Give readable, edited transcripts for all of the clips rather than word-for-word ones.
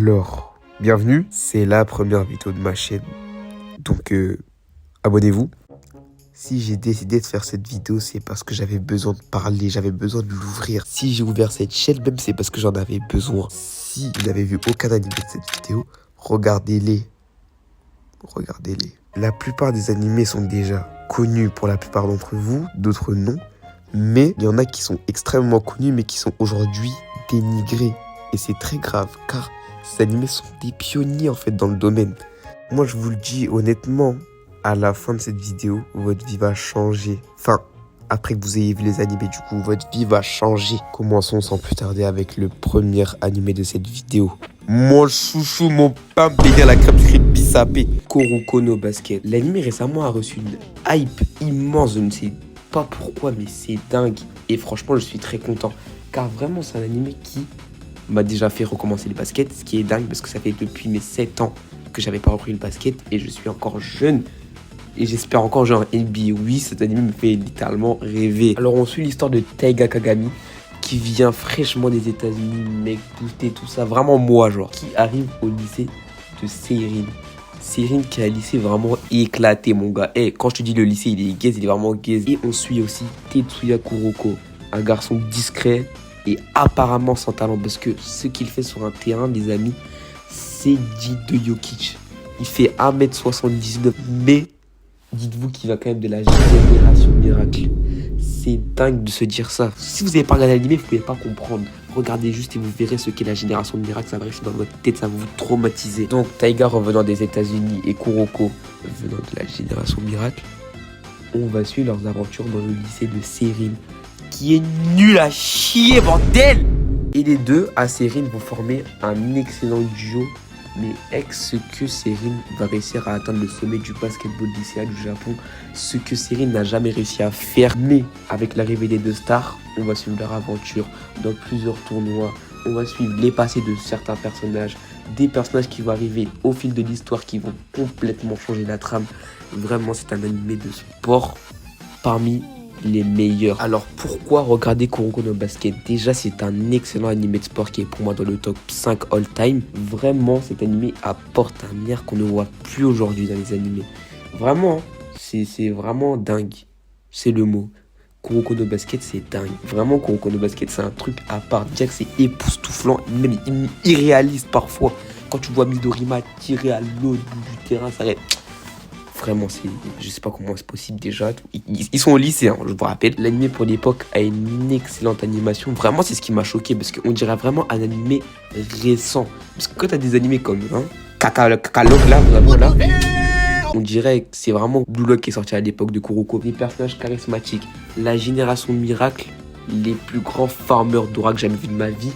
Alors, bienvenue, c'est la première vidéo de ma chaîne, donc abonnez-vous. Si j'ai décidé de faire cette vidéo, c'est parce que j'avais besoin de parler, j'avais besoin de l'ouvrir. Si j'ai ouvert cette chaîne, même c'est parce que j'en avais besoin. Si vous n'avez vu aucun animé de cette vidéo, regardez-les. Regardez-les. La plupart des animés sont déjà connus pour la plupart d'entre vous, d'autres non. Mais il y en a qui sont extrêmement connus, mais qui sont aujourd'hui dénigrés. Et c'est très grave, car ces animés sont des pionniers en fait dans le domaine. Moi je vous le dis honnêtement, à la fin de cette vidéo, votre vie va changer. Enfin, après que vous ayez vu les animés, du coup, votre vie va changer. Commençons sans plus tarder avec le premier animé de cette vidéo. Mon chouchou, mon pain béni à la crème sucrée bissapée. Kuroko no Basket. L'animé récemment a reçu une hype immense, je ne sais pas pourquoi, mais c'est dingue. Et franchement, je suis très content. Car vraiment, c'est un animé qui m'a déjà fait recommencer le basket, ce qui est dingue parce que ça fait depuis mes 7 ans que j'avais pas repris le basket et je suis encore jeune et j'espère encore jouer en NBA. Oui, cet anime me fait littéralement rêver. Alors on suit l'histoire de Taiga Kagami qui vient fraîchement des États-Unis, mec, boosté, tout ça, vraiment moi genre, qui arrive au lycée de Seirin. Seirin qui a un lycée vraiment éclaté mon gars. Et quand je te dis le lycée, il est gaze, il est vraiment gaze. Et on suit aussi Tetsuya Kuroko, un garçon discret et apparemment sans talent, parce que ce qu'il fait sur un terrain, les amis, c'est dit de Jokic. Il fait 1m79, mais dites-vous qu'il va quand même de la génération miracle. C'est dingue de se dire ça. Si vous n'avez pas regardé l'anime, vous ne pouvez pas comprendre. Regardez juste et vous verrez ce qu'est la génération miracle. Ça va rester dans votre tête, ça va vous traumatiser. Donc Taiga revenant des États-Unis et Kuroko venant de la génération miracle, on va suivre leurs aventures dans le lycée de Seirin, qui est nul à chier, bordel! Et les deux, à Seirin, vont former un excellent duo. Mais est-ce que Seirin va réussir à atteindre le sommet du basketball lycéen du Japon? Ce que Seirin n'a jamais réussi à faire. Mais avec l'arrivée des deux stars, on va suivre leur aventure dans plusieurs tournois. On va suivre les passés de certains personnages. Des personnages qui vont arriver au fil de l'histoire qui vont complètement changer la trame. Vraiment, c'est un animé de sport parmi les meilleurs. Alors pourquoi regarder Kuroko no Basket? Déjà, c'est un excellent animé de sport qui est pour moi dans le top 5 all time. Vraiment, cet animé apporte un air qu'on ne voit plus aujourd'hui dans les animés. Vraiment, c'est vraiment dingue. C'est le mot. Kuroko no Basket, c'est dingue. Vraiment, Kuroko no Basket, c'est un truc à part. Déjà que c'est époustouflant, même irréaliste parfois. Quand tu vois Midorima tirer à l'autre bout du terrain, ça reste... Vraiment, je sais pas comment c'est possible déjà. Ils sont au lycée, hein, je vous rappelle. L'animé pour l'époque a une excellente animation. Vraiment, c'est ce qui m'a choqué parce qu'on dirait vraiment un animé récent. Parce que quand t'as des animés comme Kakalok là, vraiment là, on dirait que c'est vraiment Blue Lock qui est sorti à l'époque de Kuroko. Des personnages charismatiques, la génération miracle, les plus grands farmers d'aura que j'ai jamais vu de ma vie.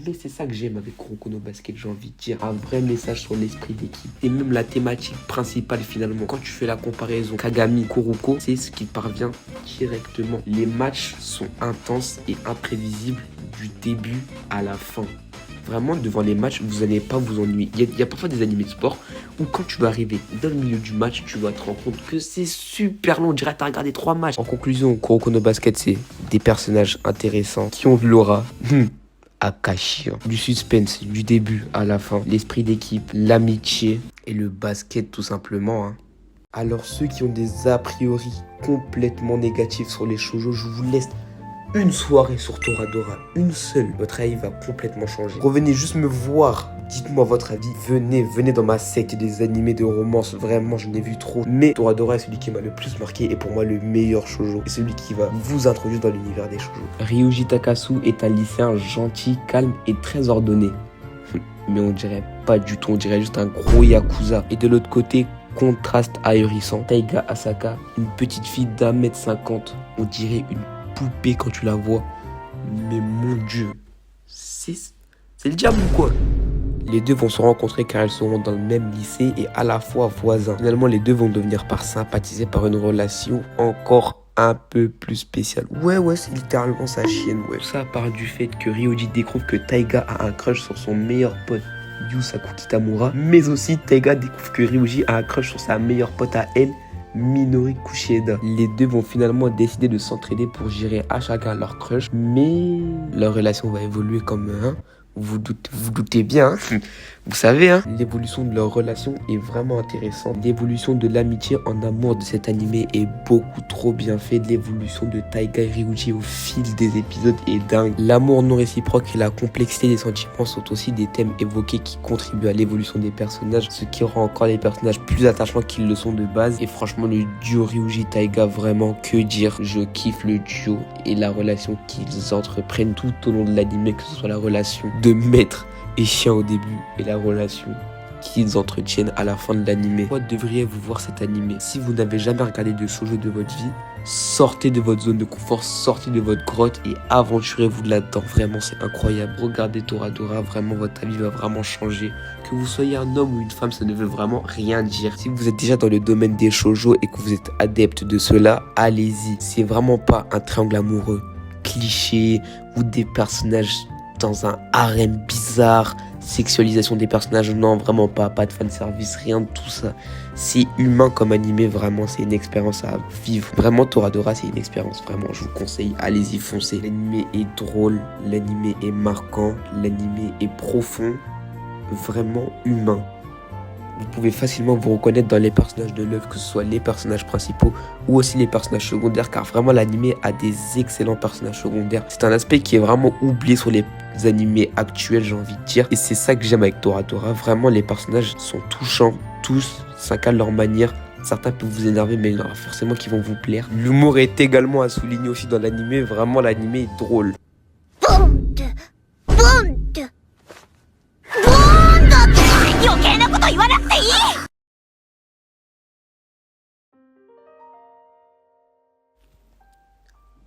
Mais c'est ça que j'aime avec Kuroko no Basket, j'ai envie de dire. Un vrai message sur l'esprit d'équipe. Et même la thématique principale finalement. Quand tu fais la comparaison Kagami, Kuroko, c'est ce qui parvient directement. Les matchs sont intenses et imprévisibles du début à la fin. Vraiment, devant les matchs, vous n'allez pas vous ennuyer. Il y a parfois des animés de sport où quand tu vas arriver dans le milieu du match, tu vas te rendre compte que c'est super long. On dirait que tu as regardé 3 matchs. En conclusion, Kuroko no Basket, c'est des personnages intéressants qui ont de l'aura. Akashi, du suspense du début à la fin, l'esprit d'équipe, l'amitié et le basket tout simplement. Alors ceux qui ont des a priori complètement négatifs sur les shoujo, je vous laisse une soirée sur Toradora, une seule. Votre avis va complètement changer. Revenez juste me voir, dites-moi votre avis. Venez dans ma secte des animés de romance. Vraiment, je n'ai vu trop. Mais Toradora est celui qui m'a le plus marqué et pour moi le meilleur shoujo. Et celui qui va vous introduire dans l'univers des shoujo. Ryuji Takasu est un lycéen gentil, calme et très ordonné. Mais on dirait pas du tout, on dirait juste un gros yakuza. Et de l'autre côté, contraste ahurissant. Taiga Asaka, une petite fille d'1m50. On dirait une poupée quand tu la vois. Mais mon Dieu, c'est le diable ou quoi? Les deux vont se rencontrer car elles seront dans le même lycée et à la fois voisins. Finalement, les deux vont devenir par sympathiser par une relation encore un peu plus spéciale. Ouais, c'est littéralement sa chienne, ouais. Ça part du fait que Ryoji découvre que Taiga a un crush sur son meilleur pote, Yusaku Kitamura. Mais aussi, Taiga découvre que Ryoji a un crush sur sa meilleure pote à elle, Minori Kushieda. Les deux vont finalement décider de s'entraider pour gérer à chacun leur crush, mais leur relation va évoluer comme Vous doutez bien, hein. Vous savez, hein, l'évolution de leur relation est vraiment intéressante. L'évolution de l'amitié en amour de cet animé est beaucoup trop bien fait. L'évolution de Taiga et Ryuji au fil des épisodes est dingue. L'amour non réciproque et la complexité des sentiments sont aussi des thèmes évoqués qui contribuent à l'évolution des personnages, ce qui rend encore les personnages plus attachants qu'ils le sont de base. Et franchement, le duo Ryuji-Taiga, vraiment, que dire. Je kiffe le duo et la relation qu'ils entreprennent tout au long de l'anime, que ce soit la relation de maître et chien au début et la relation qu'ils entretiennent à la fin de l'anime. Pourquoi devriez-vous voir cet anime? Si vous n'avez jamais regardé de shoujo de votre vie, sortez de votre zone de confort, sortez de votre grotte et aventurez-vous là-dedans. Vraiment, c'est incroyable. Regardez Toradora, vraiment votre avis va vraiment changer. Que vous soyez un homme ou une femme, ça ne veut vraiment rien dire. Si vous êtes déjà dans le domaine des shoujo et que vous êtes adepte de cela, allez-y. C'est vraiment pas un triangle amoureux cliché ou des personnages dans un harem bizarre, sexualisation des personnages, non, vraiment pas de fanservice, rien de tout ça. C'est humain comme animé, vraiment, c'est une expérience à vivre. Vraiment, Toradora, c'est une expérience, vraiment, je vous conseille, allez-y, foncez. L'animé est drôle, l'animé est marquant, l'animé est profond, vraiment humain. Vous pouvez facilement vous reconnaître dans les personnages de l'œuvre, que ce soit les personnages principaux ou aussi les personnages secondaires, car vraiment l'anime a des excellents personnages secondaires. C'est un aspect qui est vraiment oublié sur les animés actuels, j'ai envie de dire. Et c'est ça que j'aime avec Toradora. Vraiment, les personnages sont touchants, tous, chacun de leur manière. Certains peuvent vous énerver, mais il y en aura forcément qui vont vous plaire. L'humour est également à souligner aussi dans l'anime. Vraiment, l'anime est drôle.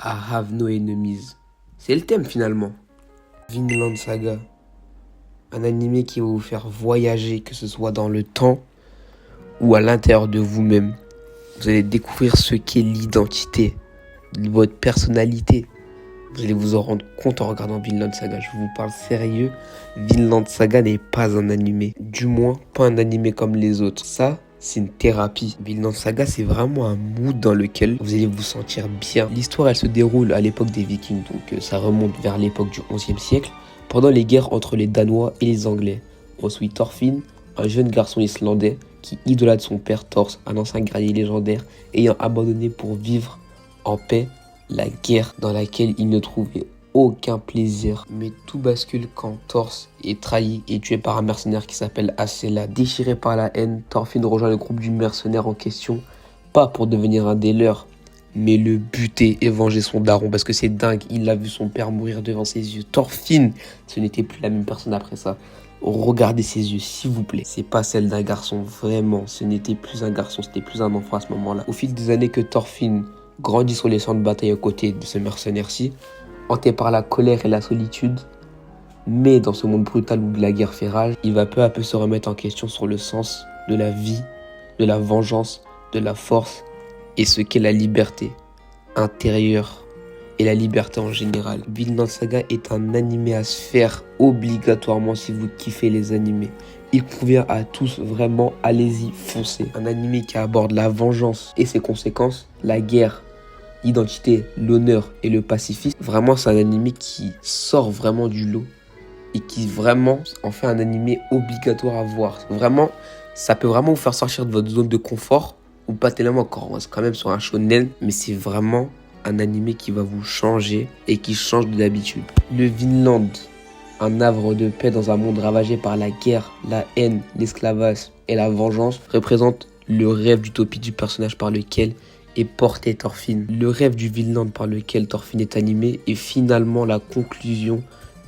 I have no enemies. C'est le thème finalement. Vinland Saga. Un animé qui va vous faire voyager, que ce soit dans le temps ou à l'intérieur de vous-même. Vous allez découvrir ce qu'est l'identité, votre personnalité. Vous allez vous en rendre compte en regardant Vinland Saga. Je vous parle sérieux. Vinland Saga n'est pas un animé. Du moins, pas un animé comme les autres. Ça, c'est une thérapie. Vinland Saga, c'est vraiment un mood dans lequel vous allez vous sentir bien. L'histoire, elle se déroule à l'époque des Vikings. Donc, ça remonte vers l'époque du XIe siècle. Pendant les guerres entre les Danois et les Anglais. On suit Thorfinn, un jeune garçon islandais qui idolâtre son père Thor, un ancien guerrier légendaire, ayant abandonné pour vivre en paix la guerre dans laquelle il ne trouvait aucun plaisir. Mais tout bascule quand Thor est trahi et tué par un mercenaire qui s'appelle Asela. Déchiré par la haine, Thorfinn rejoint le groupe du mercenaire en question, pas pour devenir un des leurs, mais le buter et venger son daron, parce que c'est dingue, il a vu son père mourir devant ses yeux. Thorfinn, ce n'était plus la même personne après ça. Regardez ses yeux, s'il vous plaît. C'est pas celle d'un garçon, vraiment. Ce n'était plus un garçon, c'était plus un enfant à ce moment-là. Au fil des années que Thorfinn grandit sur les champs de bataille aux côtés de ce mercenaire-ci, hanté par la colère et la solitude, mais dans ce monde brutal où la guerre fait rage, il va peu à peu se remettre en question sur le sens de la vie, de la vengeance, de la force et ce qu'est la liberté intérieure et la liberté en général. Vinland Saga est un animé à se faire obligatoirement si vous kiffez les animés. Il convient à tous, vraiment, allez-y, foncez. Un animé qui aborde la vengeance et ses conséquences, la guerre, l'identité, l'honneur et le pacifisme. Vraiment, c'est un animé qui sort vraiment du lot et qui vraiment en fait un animé obligatoire à voir. Vraiment, ça peut vraiment vous faire sortir de votre zone de confort, ou pas tellement encore, on reste quand même sur un shonen, mais c'est vraiment un animé qui va vous changer et qui change de d'habitude. Le Vinland, un havre de paix dans un monde ravagé par la guerre, la haine, l'esclavage et la vengeance, représente le rêve d'utopie du personnage par lequel est porté Thorfinn. Le rêve du Vinland par lequel Thorfinn est animé est finalement la conclusion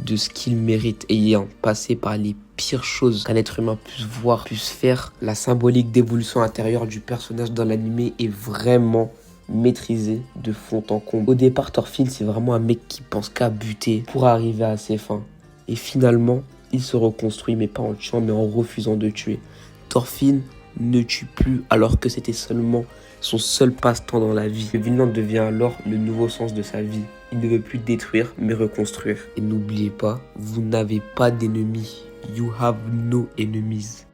de ce qu'il mérite, ayant passé par les pires choses qu'un être humain puisse voir, puisse faire. La symbolique d'évolution intérieure du personnage dans l'anime est vraiment maîtrisée de fond en comble. Au départ, Thorfinn, c'est vraiment un mec qui pense qu'à buter pour arriver à ses fins. Et finalement, il se reconstruit, mais pas en tuant, mais en refusant de tuer. Thorfinn ne tue plus, alors que c'était seulement son seul passe-temps dans la vie. Le Vinland devient alors le nouveau sens de sa vie. Il ne veut plus détruire, mais reconstruire. Et n'oubliez pas, vous n'avez pas d'ennemis. You have no enemies.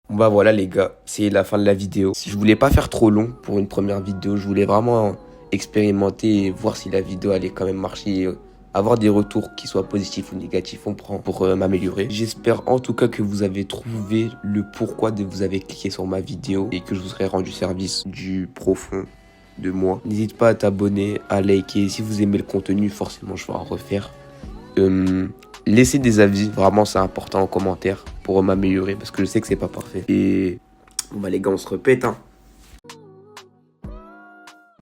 Bah voilà les gars, c'est la fin de la vidéo. Je voulais pas faire trop long pour une première vidéo. Je voulais vraiment expérimenter et voir si la vidéo allait quand même marcher. Avoir des retours qui soient positifs ou négatifs, on prend pour m'améliorer. J'espère en tout cas que vous avez trouvé le pourquoi de vous avez cliqué sur ma vidéo et que je vous aurai rendu service du profond de moi. N'hésite pas à t'abonner, à liker. Si vous aimez le contenu, forcément je vais en refaire. Laissez des avis, vraiment c'est important en commentaire pour m'améliorer parce que je sais que c'est pas parfait. Et bon bah les gars, on se répète hein.